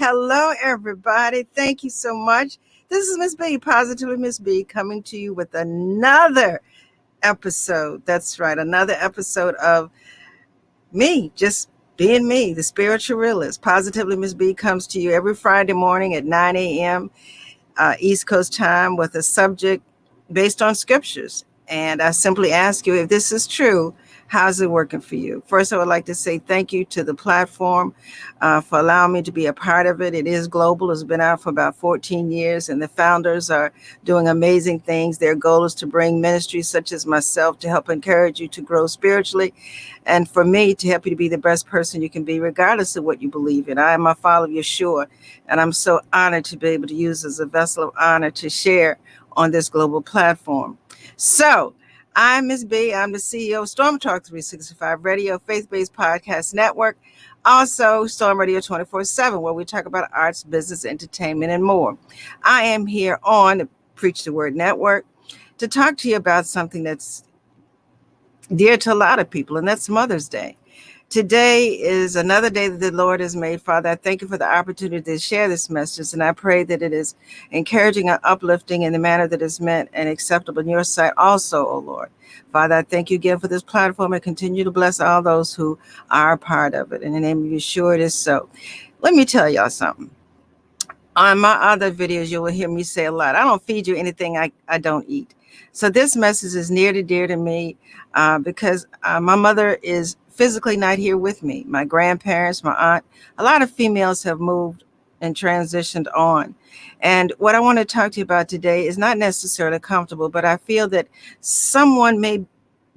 Hello, everybody. Thank you so much. This is Ms.B, Positively Ms.B, coming to you with another episode. That's right, another episode of me, just being me, the spiritual realist. Positively Ms.B comes to you every Friday morning at 9 a.m. East Coast time with a subject based on scriptures. And I simply ask you, if this is true, how's it working for you? First, I would like to say thank you to the platform for allowing me to be a part of it. It is global. It's been out for about 14 years, and the founders are doing amazing things. Their goal is to bring ministries such as myself to help encourage you to grow spiritually, and for me to help you to be the best person you can be, regardless of what you believe in. I am a follower of Yeshua, and I'm so honored to be able to use as a vessel of honor to share on this global platform. So, I'm Ms. B. I'm the CEO of Storm Talk 365 Radio, faith-based podcast network. Also, Storm Radio 24/7, where we talk about arts, business, entertainment, and more. I am here on the Preach the Word Network to talk to you about something that's dear to a lot of people, and that's Mother's Day. Today is another day that the Lord has made. Father, I thank you for the opportunity to share this message, and I pray that it is encouraging and uplifting in the manner that is meant and acceptable in your sight also, O Lord. Father, I thank you again for this platform and continue to bless all those who are a part of it. In the name of Yeshua, it is so. Let me tell y'all something. On my other videos, you will hear me say a lot. I don't feed you anything I don't eat. So this message is near to dear to me because my mother is physically not here with me. My grandparents, my aunt, a lot of females have moved and transitioned on. And what I want to talk to you about today is not necessarily comfortable, but I feel that someone may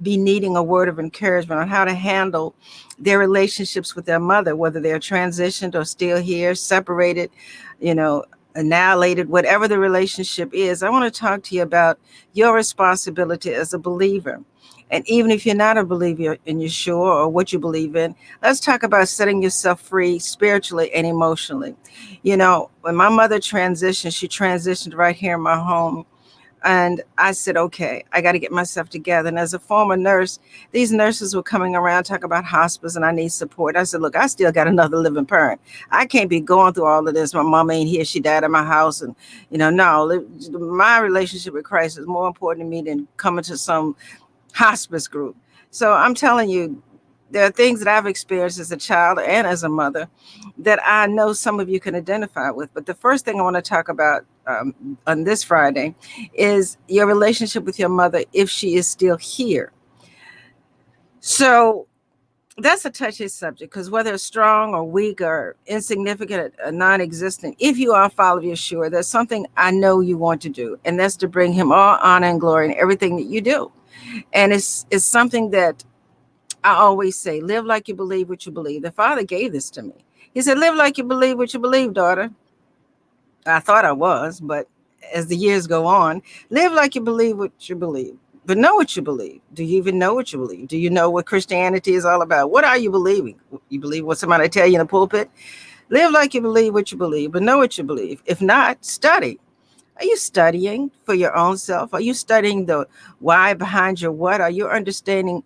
be needing a word of encouragement on how to handle their relationships with their mother, whether they're transitioned or still here, separated, annihilated, whatever the relationship is. I want to talk to you about your responsibility as a believer. And even if you're not a believer in Yeshua or what you believe in, let's talk about setting yourself free spiritually and emotionally. When my mother transitioned, she transitioned right here in my home. And I said, okay, I got to get myself together. And as a former nurse, these nurses were coming around talking about hospice and I need support. I said, look, I still got another living parent. I can't be going through all of this. My mom ain't here. She died at my house. And, no, my relationship with Christ is more important to me than coming to some hospice group. So I'm telling you, there are things that I've experienced as a child and as a mother that I know some of you can identify with. But the first thing I want to talk about on this Friday is your relationship with your mother if she is still here. So that's a touchy subject because whether it's strong or weak or insignificant or non-existent, if you are a follower of Yeshua, there's something I know you want to do, and that's to bring him all honor and glory in everything that you do. And it's something that I always say, live like you believe what you believe. The Father gave this to me. He said, live like you believe what you believe, daughter. I thought I was, but as the years go on, live like you believe what you believe, but know what you believe. Do you even know what you believe? Do you know what Christianity is all about? What are you believing? You believe what somebody tell you in the pulpit? Live like you believe what you believe, but know what you believe. If not, study. Are you studying for your own self? Are you studying the why behind your what? Are you understanding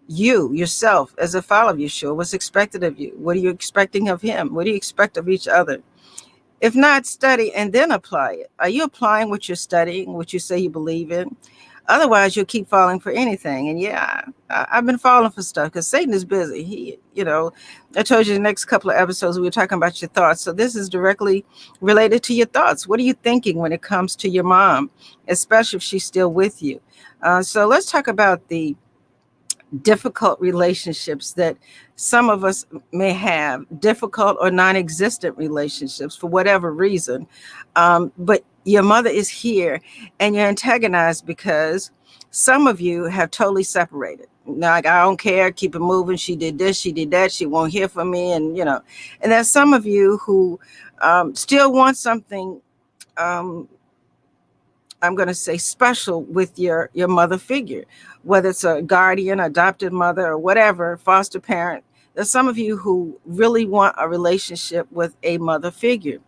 you, yourself, as a follower of Yeshua? What's expected of you? What are you expecting of him? What do you expect of each other? If not, study and then apply it. Are you applying what you're studying, what you say you believe in? Otherwise, you'll keep falling for anything. And yeah, I've been falling for stuff because Satan is busy. I told you the next couple of episodes, we were talking about your thoughts. So this is directly related to your thoughts. What are you thinking when it comes to your mom, especially if she's still with you? So let's talk about the difficult relationships that some of us may have, difficult or non-existent relationships for whatever reason. But your mother is here and you're antagonized because some of you have totally separated. Like, I don't care, keep it moving. She did this, she did that. She won't hear from me. And there's some of you who still want something I'm going to say special with your mother figure, whether it's a guardian, adopted mother, or whatever, foster parent. There's some of you who really want a relationship with a mother figure.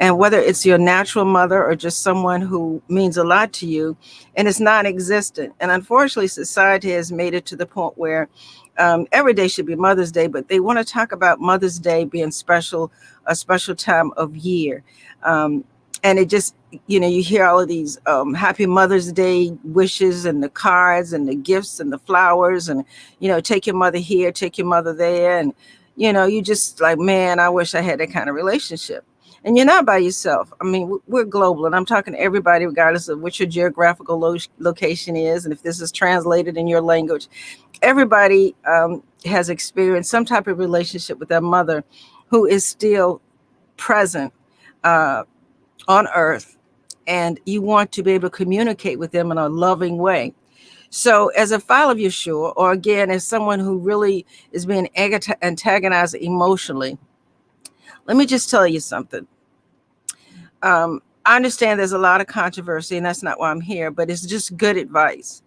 And whether it's your natural mother or just someone who means a lot to you, and it's non-existent. And unfortunately, society has made it to the point where every day should be Mother's Day, but they want to talk about Mother's Day being special, a special time of year. And it just, you hear all of these happy Mother's Day wishes and the cards and the gifts and the flowers and, take your mother here, take your mother there. And, you just like, man, I wish I had that kind of relationship. And you're not by yourself. I mean, we're global, and I'm talking to everybody, regardless of what your geographical location is, and if this is translated in your language. Everybody has experienced some type of relationship with their mother who is still present on earth, and you want to be able to communicate with them in a loving way. So as a follower of Yeshua, or again, as someone who really is being antagonized emotionally, let me just tell you something. I understand there's a lot of controversy, and that's not why I'm here, but it's just good advice.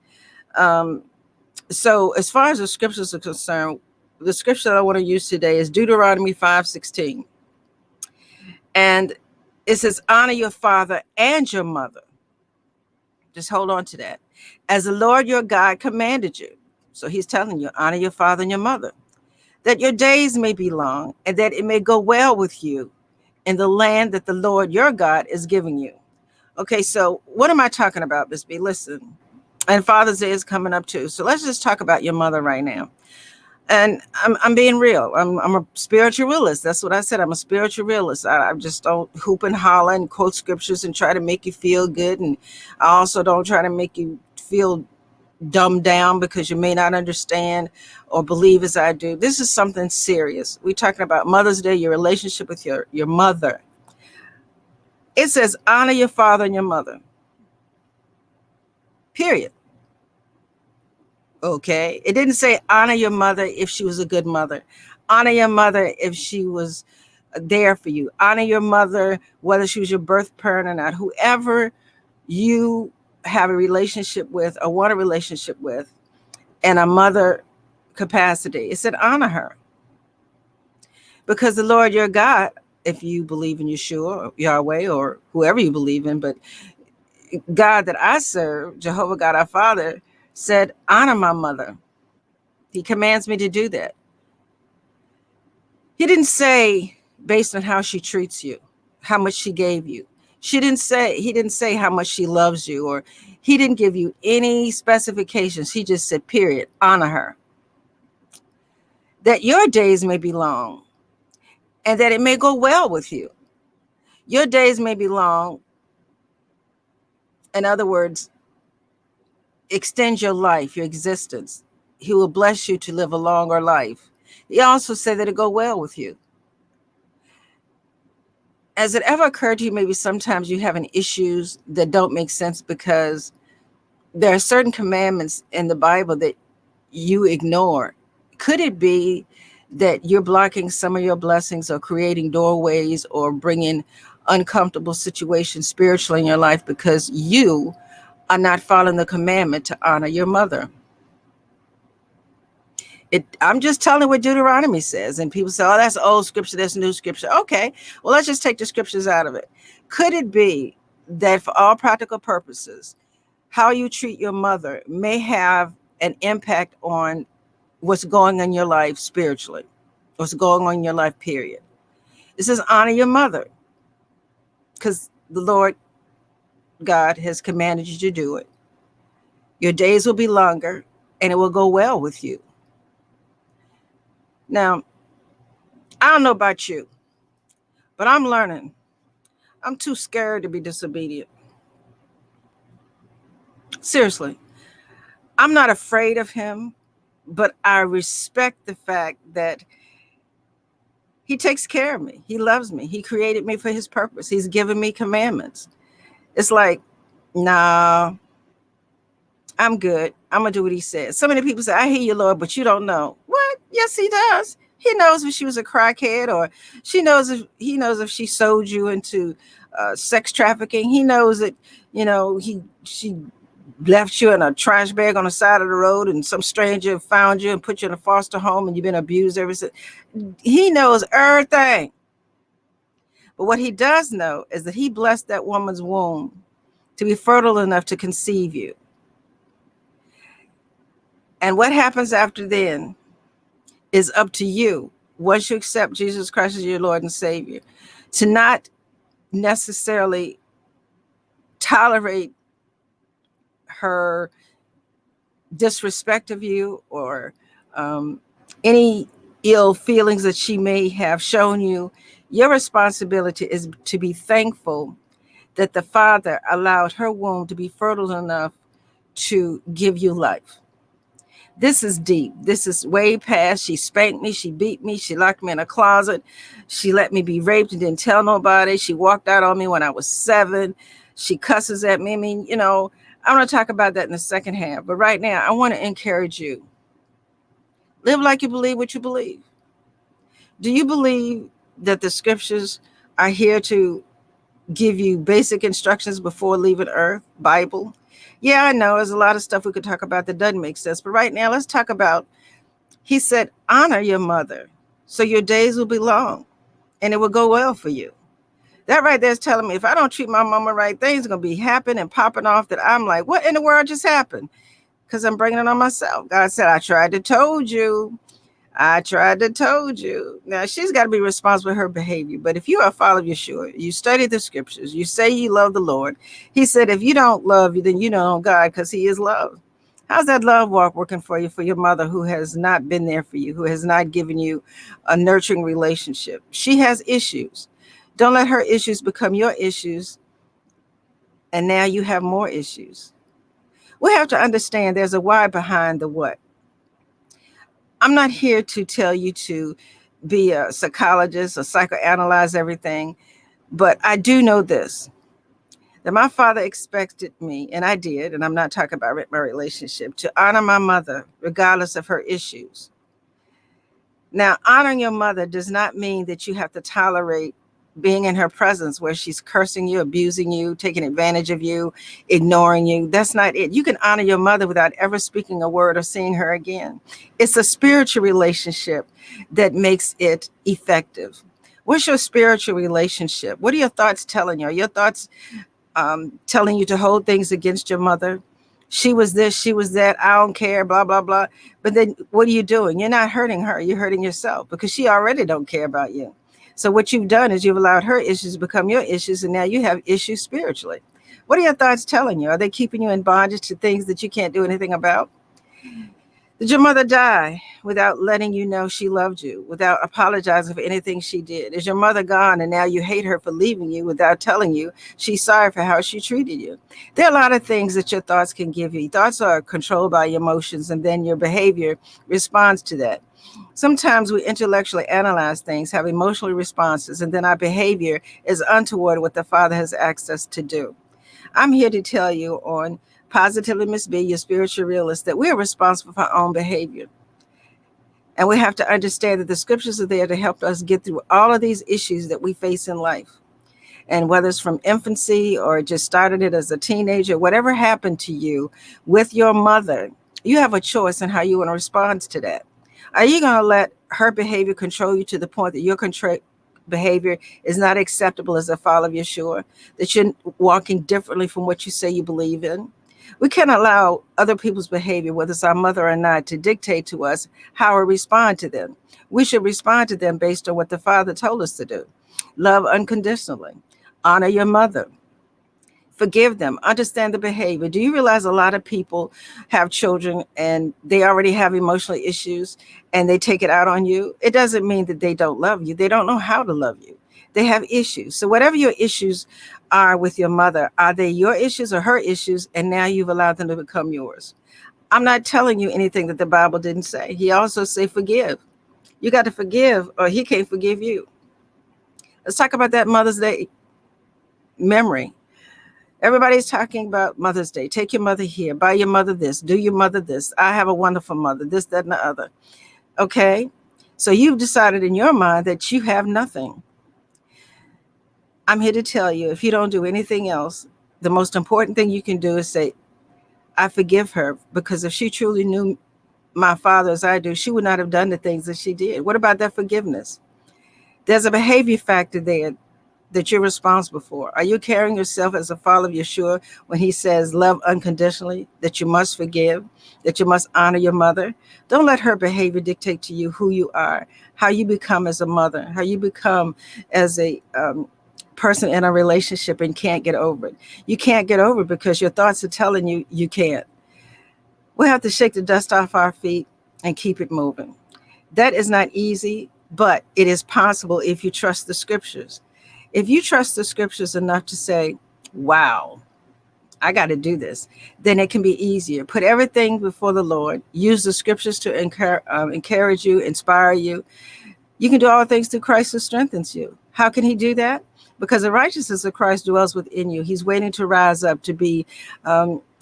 So as far as the scriptures are concerned, the scripture that I want to use today is Deuteronomy 5:16. And it says, honor your father and your mother. Just hold on to that. As the Lord your God commanded you. So he's telling you, honor your father and your mother, that your days may be long and that it may go well with you in the land that the Lord your God is giving you. Okay, so what am I talking about, Ms.B? Listen, and Father's Day is coming up too. So let's just talk about your mother right now. And I'm being real. I'm a spiritual realist. That's what I said. I'm a spiritual realist. I just don't hoop and holler and quote scriptures and try to make you feel good. And I also don't try to make you feel dumbed down because you may not understand or believe as I do. This is something serious. We're talking about Mother's Day, your relationship with your mother. It says, honor your father and your mother. Period. Okay. It didn't say honor your mother if she was a good mother. Honor your mother if she was there for you. Honor your mother, whether she was your birth parent or not. Whoever you have a relationship with or want a relationship with in a mother capacity, it said honor her. Because the Lord your God, if you believe in Yeshua, or Yahweh, or whoever you believe in, but God that I serve, Jehovah God our Father, said, honor my mother. He commands me to do that. He didn't say based on how she treats you, how much she gave you. He didn't say how much she loves you, or he didn't give you any specifications. He just said, period, honor her. That your days may be long and that it may go well with you. Your days may be long. In other words, extend your life, your existence. He will bless you to live a longer life. He also said that it go well with you. Has it ever occurred to you maybe sometimes you having issues that don't make sense because there are certain commandments in the Bible that you ignore? Could it be that you're blocking some of your blessings or creating doorways or bringing uncomfortable situations spiritually in your life because you are not following the commandment to honor your mother? I'm just telling what Deuteronomy says. And people say, oh, that's old scripture, that's new scripture. Okay, well, let's just take the scriptures out of it. Could it be that for all practical purposes, how you treat your mother may have an impact on what's going on in your life spiritually, what's going on in your life, period? It says honor your mother because the Lord God has commanded you to do it. Your days will be longer and it will go well with you. Now, I don't know about you, but I'm learning. I'm too scared to be disobedient. Seriously, I'm not afraid of him, but I respect the fact that he takes care of me. He loves me. He created me for his purpose. He's given me commandments. It's like, nah, I'm good. I'm going to do what he says. So many people say, I hear you, Lord, but you don't know. What? Yes, he does. He knows if she was a crackhead, or he knows if she sold you into sex trafficking. He knows that, she left you in a trash bag on the side of the road and some stranger found you and put you in a foster home and you've been abused ever since. He knows everything. But what he does know is that he blessed that woman's womb to be fertile enough to conceive you. And what happens after then is up to you, once you accept Jesus Christ as your Lord and Savior, to not necessarily tolerate her disrespect of you or any ill feelings that she may have shown you. Your responsibility is to be thankful that the Father allowed her womb to be fertile enough to give you life. This is deep. This is way past. She spanked me. She beat me. She locked me in a closet. She let me be raped and didn't tell nobody. She walked out on me when I was 7. She cusses at me. I mean, I'm going to talk about that in the second half. But right now, I want to encourage you. Live like you believe what you believe. Do you believe that the scriptures are here to give you basic instructions before leaving earth? Bible? Yeah, I know there's a lot of stuff we could talk about that doesn't make sense. But right now, let's talk about, he said, honor your mother so your days will be long and it will go well for you. That right there is telling me if I don't treat my mama right, things are going to be happening and popping off that I'm like, what in the world just happened? Because I'm bringing it on myself. God said, I tried to told you. I tried to told you. Now, she's got to be responsible for her behavior. But if you are a follower of Yeshua, you study the scriptures, you say you love the Lord. He said, if you don't love you, then you don't know God because he is love. How's that love walk working for you, for your mother who has not been there for you, who has not given you a nurturing relationship? She has issues. Don't let her issues become your issues. And now you have more issues. We have to understand there's a why behind the what. I'm not here to tell you to be a psychologist or psychoanalyze everything, but I do know this, that my father expected me, and I did, and I'm not talking about my relationship, to honor my mother regardless of her issues. Now, honoring your mother does not mean that you have to tolerate being in her presence where she's cursing you, abusing you, taking advantage of you, ignoring you. That's not it. You can honor your mother without ever speaking a word or seeing her again. It's a spiritual relationship that makes it effective. What's your spiritual relationship? What are your thoughts telling you? Are your thoughts telling you to hold things against your mother? She was this, she was that, I don't care, blah, blah, blah. But then what are you doing? You're not hurting her. You're hurting yourself because she already don't care about you. So what you've done is you've allowed her issues to become your issues, and now you have issues spiritually. What are your thoughts telling you? Are they keeping you in bondage to things that you can't do anything about? Did your mother die without letting you know she loved you, without apologizing for anything she did? Is your mother gone and now you hate her for leaving you without telling you she's sorry for how she treated you? There are a lot of things that your thoughts can give you. Thoughts are controlled by your emotions, and then your behavior responds to that. Sometimes we intellectually analyze things, have emotional responses, and then our behavior is untoward what the Father has asked us to do. I'm here to tell you on Positively Ms.B, your spiritual realist, that we're responsible for our own behavior. And we have to understand that the scriptures are there to help us get through all of these issues that we face in life. And whether it's from infancy or just started it as a teenager, whatever happened to you with your mother, you have a choice in how you want to respond to that. Are you going to let her behavior control you to the point that your behavior is not acceptable as a follower of Yeshua, that you're walking differently from what you say you believe in? We can't allow other people's behavior, whether it's our mother or not, to dictate to us how we respond to them. We should respond to them based on what the Father told us to do. Love unconditionally. Honor your mother. Forgive them. Understand the behavior. Do you realize a lot of people have children and they already have emotional issues and they take it out on you? It doesn't mean that they don't love you. They don't know how to love you. They have issues. So whatever your issues are with your mother, are they your issues or her issues? And now you've allowed them to become yours. I'm not telling you anything that the Bible didn't say. He also said forgive. You got to forgive or he can't forgive you. Let's talk about that Mother's Day memory. Everybody's talking about Mother's Day. Take your mother here. Buy your mother this. Do your mother this. I have a wonderful mother. This, that, and the other. Okay? So you've decided in your mind that you have nothing. I'm here to tell you, if you don't do anything else, the most important thing you can do is say, I forgive her, because if she truly knew my father as I do, she would not have done the things that she did. What about that forgiveness? There's a behavior factor there that you're responsible for. Are you carrying yourself as a follower of Yeshua when he says love unconditionally, that you must forgive, that you must honor your mother? Don't let her behavior dictate to you who you are, how you become as a mother, how you become as a person in a relationship and can't get over it. You can't get over it because your thoughts are telling you you can't. We have to shake the dust off our feet and keep it moving. That is not easy, but it is possible if you trust the scriptures. If you trust the scriptures enough to say, wow, I got to do this, then it can be easier. Put everything before the Lord. Use the scriptures to encourage you, inspire you. You can do all things through Christ who strengthens you. How can he do that? Because the righteousness of Christ dwells within you. He's waiting to rise up to be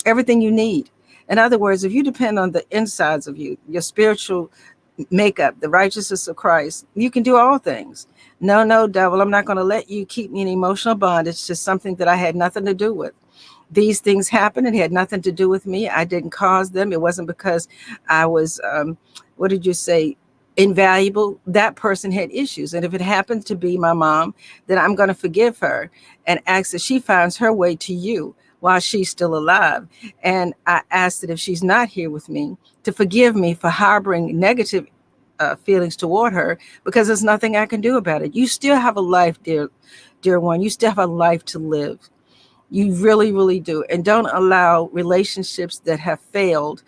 everything you need. In other words, if you depend on the insides of you, your spiritual makeup, the righteousness of Christ, you can do all things. No, no, devil, I'm not going to let you keep me in emotional bondage to something that I had nothing to do with. These things happened and it had nothing to do with me. I didn't cause them. It wasn't because I was, what did you say, invaluable. That person had issues. And if it happens to be my mom, then I'm going to forgive her and ask that she finds her way to you while she's still alive. And I ask that if she's not here with me, to forgive me for harboring negative feelings toward her, because there's nothing I can do about it. You still have a life, dear one. You still have a life to live. You really, really do. And don't allow relationships that have failed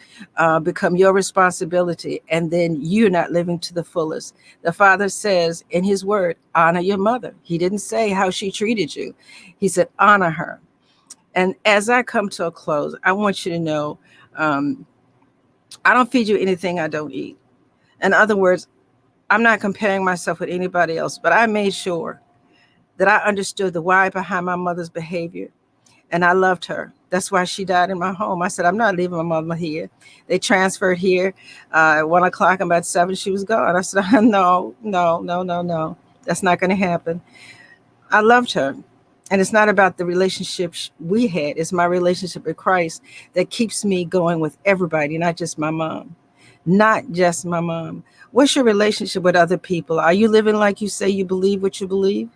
become your responsibility, and then you're not living to the fullest. The Father says in his word, honor your mother. He didn't say how she treated you. He said, honor her. And as I come to a close, I want you to know, um, I don't feed you anything I don't eat. In other words, I'm not comparing myself with anybody else, but I made sure that I understood the why behind my mother's behavior, and I loved her. That's why she died in my home. I said, I'm not leaving my mama here. They transferred here at 1 o'clock, and about 7, she was gone. I said, no, no, no, no, no. That's not going to happen. I loved her. And it's not about the relationship we had. It's my relationship with Christ that keeps me going with everybody, not just my mom. Not just my mom. What's your relationship with other people? Are you living like you say you believe what you believe?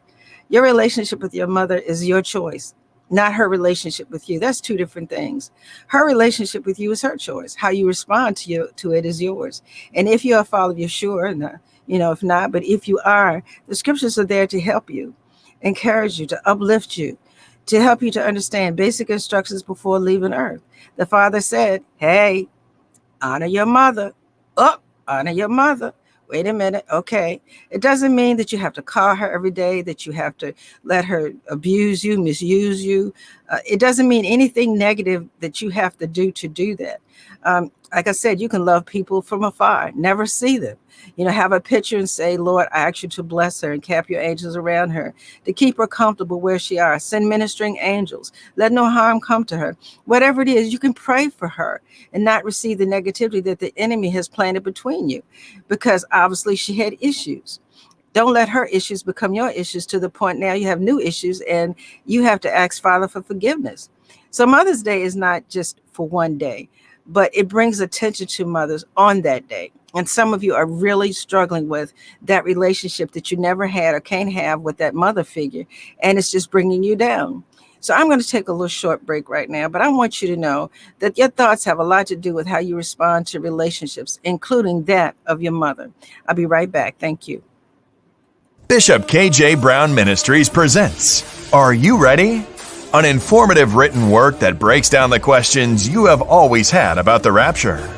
Your relationship with your mother is your choice, not her relationship with you. That's two different things. Her relationship with you is her choice. How you respond to it is yours. And if you're a follower of Yeshua, if not, but if you are, the scriptures are there to help you, encourage you, to uplift you, to help you to understand basic instructions before leaving earth. The Father said, hey, honor your mother. Oh, honor your mother. Wait a minute. Okay. It doesn't mean that you have to call her every day, that you have to let her abuse you, misuse you. It doesn't mean anything negative that you have to do that. Like I said, you can love people from afar, never see them. Have a picture and say, Lord, I ask you to bless her and cap your angels around her, to keep her comfortable where she are. Send ministering angels. Let no harm come to her. Whatever it is, you can pray for her and not receive the negativity that the enemy has planted between you, because obviously she had issues. Don't let her issues become your issues to the point now you have new issues and you have to ask Father for forgiveness. So Mother's Day is not just for one day, but it brings attention to mothers on that day. And some of you are really struggling with that relationship that you never had or can't have with that mother figure, and it's just bringing you down. So I'm going to take a little short break right now, but I want you to know that your thoughts have a lot to do with how you respond to relationships, including that of your mother. I'll be right back. Thank you. Bishop K.J. Brown Ministries presents Are You Ready? An informative written work that breaks down the questions you have always had about the rapture.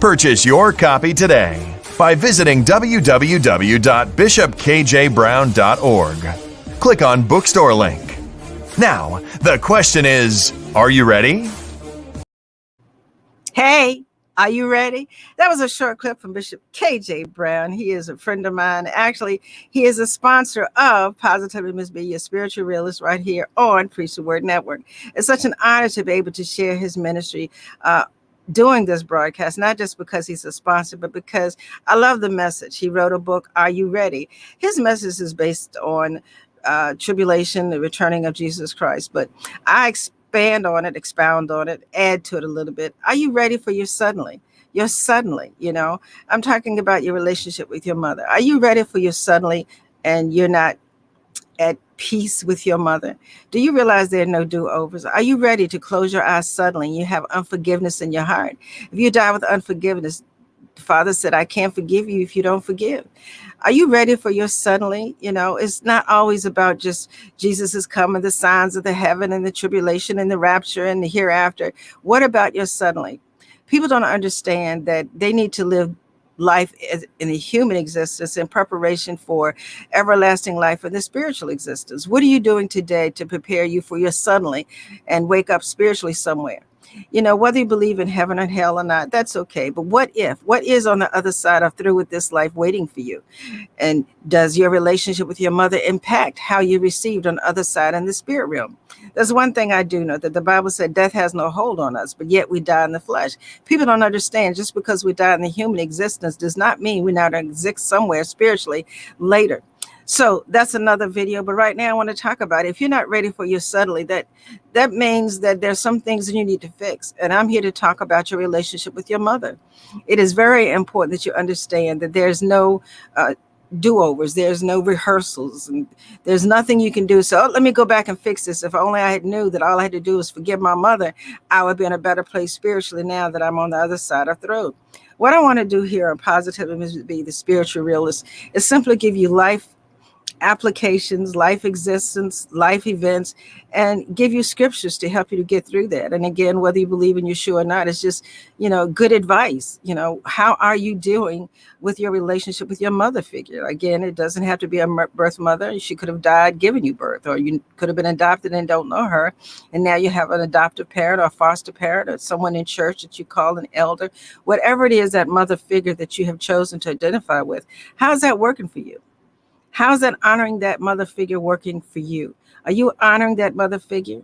Purchase your copy today by visiting www.bishopkjbrown.org. Click on Bookstore link. Now, the question is, are you ready? Hey, are you ready? That was a short clip from Bishop KJ Brown. He is a friend of mine. Actually, he is a sponsor of Positively Ms.B, your spiritual realist, right here on Preach the Word Network. It's such an honor to be able to share his ministry doing this broadcast, not just because he's a sponsor, but because I love the message. He wrote a book, Are You Ready? His message is based on tribulation, the returning of Jesus Christ. But I expand on it, expound on it, add to it a little bit. Are you ready for your suddenly? Your suddenly, I'm talking about your relationship with your mother. Are you ready for your suddenly and you're not at peace with your mother? Do you realize there are no do-overs? Are you ready to close your eyes suddenly and you have unforgiveness in your heart? If you die with unforgiveness, the Father said, I can't forgive you if you don't forgive. Are you ready for your suddenly? It's not always about just Jesus is coming, the signs of the heaven and the tribulation and the rapture and the hereafter. What about your suddenly? People don't understand that they need to live life in the human existence in preparation for everlasting life in the spiritual existence. What are you doing today to prepare you for your suddenly and wake up spiritually somewhere? Whether you believe in heaven and hell or not, that's okay. But what is on the other side of through with this life waiting for you? And does your relationship with your mother impact how you received on the other side in the spirit realm? There's one thing I do know, that the Bible said death has no hold on us, but yet we die in the flesh. People don't understand, just because we die in the human existence does not mean we not exist somewhere spiritually later. So that's another video. But right now I want to talk about it. If you're not ready for your suddenly, that means that there's some things that you need to fix. And I'm here to talk about your relationship with your mother. It is very important that you understand that there's no do-overs, there's no rehearsals, and there's nothing you can do. So let me go back and fix this. If only I had knew that all I had to do was forgive my mother, I would be in a better place spiritually now that I'm on the other side of the road. What I want to do here on Positively Ms.B, the spiritual realist, is simply give you life applications, life existence, life events, and give you scriptures to help you to get through that. And again, whether you believe in Yeshua or not, it's just, good advice. How are you doing with your relationship with your mother figure? Again, it doesn't have to be a birth mother. She could have died giving you birth, or you could have been adopted and don't know her. And now you have an adoptive parent or a foster parent or someone in church that you call an elder. Whatever it is, that mother figure that you have chosen to identify with, how's that working for you? How's that honoring that mother figure working for you? Are you honoring that mother figure?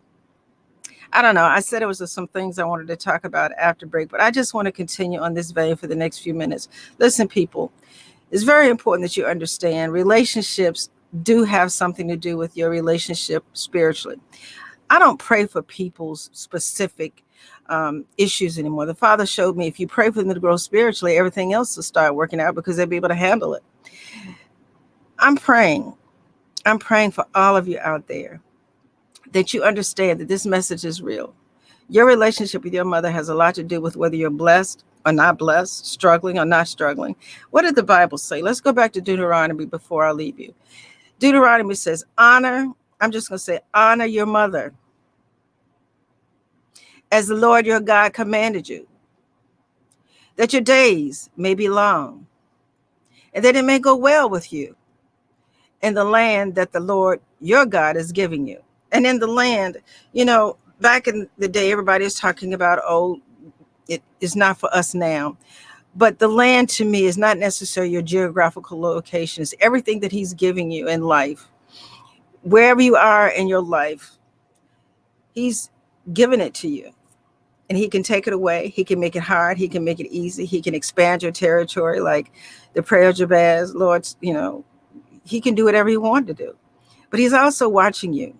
I don't know. I said it was some things I wanted to talk about after break, but I just want to continue on this vein for the next few minutes. Listen, people, it's very important that you understand relationships do have something to do with your relationship spiritually. I don't pray for people's specific issues anymore. The Father showed me if you pray for them to grow spiritually, everything else will start working out because they'll be able to handle it. I'm praying for all of you out there that you understand that this message is real. Your relationship with your mother has a lot to do with whether you're blessed or not blessed, struggling or not struggling. What did the Bible say? Let's go back to Deuteronomy before I leave you. Deuteronomy says, honor your mother as the Lord your God commanded you, that your days may be long, and that it may go well with you in the land that the Lord your God is giving you. And in the land, back in the day, everybody is talking about, it is not for us now. But the land to me is not necessarily your geographical location. It's everything that he's giving you in life. Wherever you are in your life, he's given it to you. And he can take it away. He can make it hard. He can make it easy. He can expand your territory, like the prayer of Jabez. Lord, he can do whatever he wanted to do. But he's also watching you,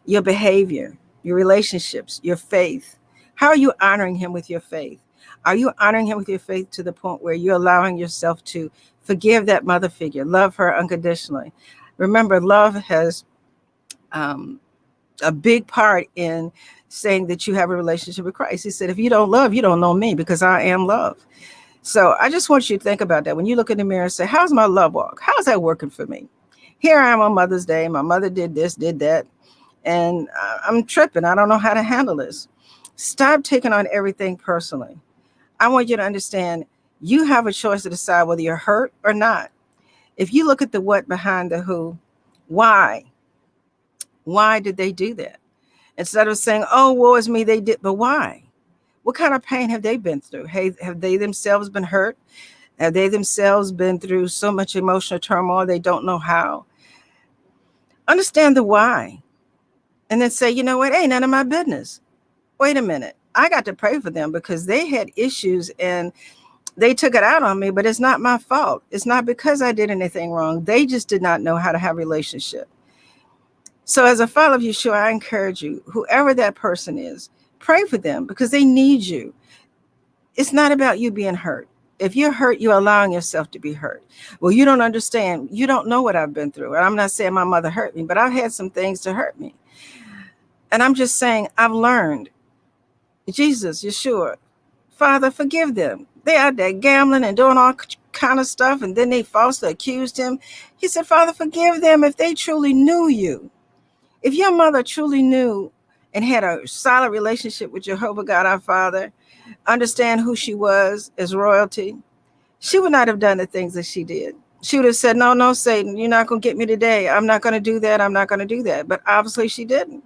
your behavior, your relationships, your faith. How are you honoring him with your faith? Are you honoring him with your faith to the point where you're allowing yourself to forgive that mother figure, love her unconditionally? Remember, love has a big part in saying that you have a relationship with Christ. He said, if you don't love, you don't know me, because I am love. So I just want you to think about that. When you look in the mirror and say, how's my love walk? How's that working for me? Here I am on Mother's Day. My mother did this, did that. And I'm tripping. I don't know how to handle this. Stop taking on everything personally. I want you to understand you have a choice to decide whether you're hurt or not. If you look at the what behind the who, why? Why did they do that? Instead of saying, oh, woe is me, they did, but why? What kind of pain have they been through? Hey, have they themselves been hurt? Have they themselves been through so much emotional turmoil they don't know how? Understand the why. And then say, you know what? Ain't none of my business. Wait a minute. I got to pray for them because they had issues and they took it out on me, but it's not my fault. It's not because I did anything wrong. They just did not know how to have a relationship. So as a follower of Yeshua, I encourage you, whoever that person is, pray for them because they need you. It's not about you being hurt. If you're hurt, you're allowing yourself to be hurt. Well, you don't understand. You don't know what I've been through. And I'm not saying my mother hurt me, but I've had some things to hurt me. And I'm just saying I've learned. Jesus, Yeshua, Father, forgive them. They out there gambling and doing all kind of stuff, and then they falsely accused him. He said, Father, forgive them if they truly knew you. If your mother truly knew and had a solid relationship with Jehovah God our Father, understand who she was as royalty, she would not have done the things that she did. She would have said, no, no, Satan, you're not going to get me today. I'm not going to do that. I'm not going to do that. But obviously she didn't.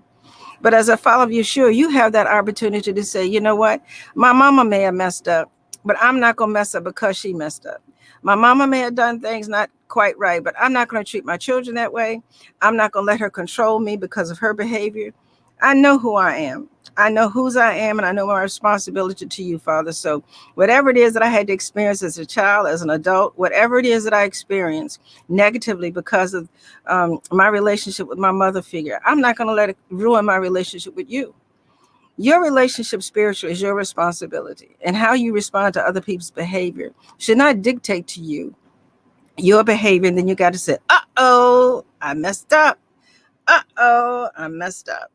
But as a follower of Yeshua, you have that opportunity to say, you know what? My mama may have messed up, but I'm not going to mess up because she messed up. My mama may have done things not quite right, but I'm not going to treat my children that way. I'm not going to let her control me because of her behavior. I know who I am. I know whose I am, and I know my responsibility to you, Father. So whatever it is that I had to experience as a child, as an adult, whatever it is that I experienced negatively because of my relationship with my mother figure, I'm not going to let it ruin my relationship with you. Your relationship spiritual is your responsibility, and how you respond to other people's behavior should not dictate to you your behavior. And then you got to say, uh-oh, I messed up. Uh-oh, I messed up.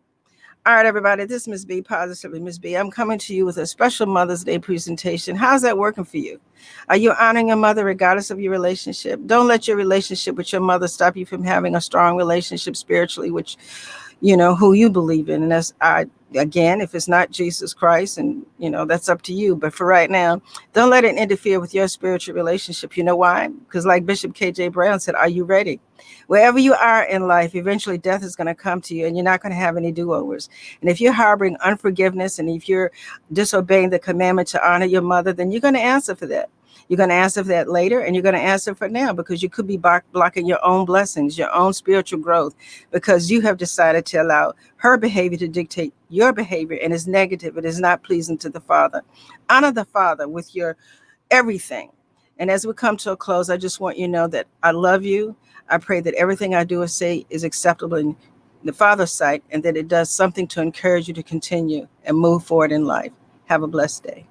All right, everybody, this is Ms.B, Positively Ms.B. I'm coming to you with a special Mother's Day presentation. How's that working for you? Are you honoring your mother regardless of your relationship? Don't let your relationship with your mother stop you from having a strong relationship spiritually, which who you believe in. And that's, again, if it's not Jesus Christ, and that's up to you. But for right now, don't let it interfere with your spiritual relationship. You know why? Because like Bishop KJ Brown said, are you ready? Wherever you are in life, eventually death is going to come to you, and you're not going to have any do-overs. And if you're harboring unforgiveness, and if you're disobeying the commandment to honor your mother, then you're going to answer for that. You're going to answer for that later, and you're going to answer for now, because you could be blocking your own blessings, your own spiritual growth, because you have decided to allow her behavior to dictate your behavior, and it's negative. It is not pleasing to the Father. Honor the Father with your everything. And as we come to a close, I just want you to know that I love you. I pray that everything I do or say is acceptable in the Father's sight, and that it does something to encourage you to continue and move forward in life. Have a blessed day.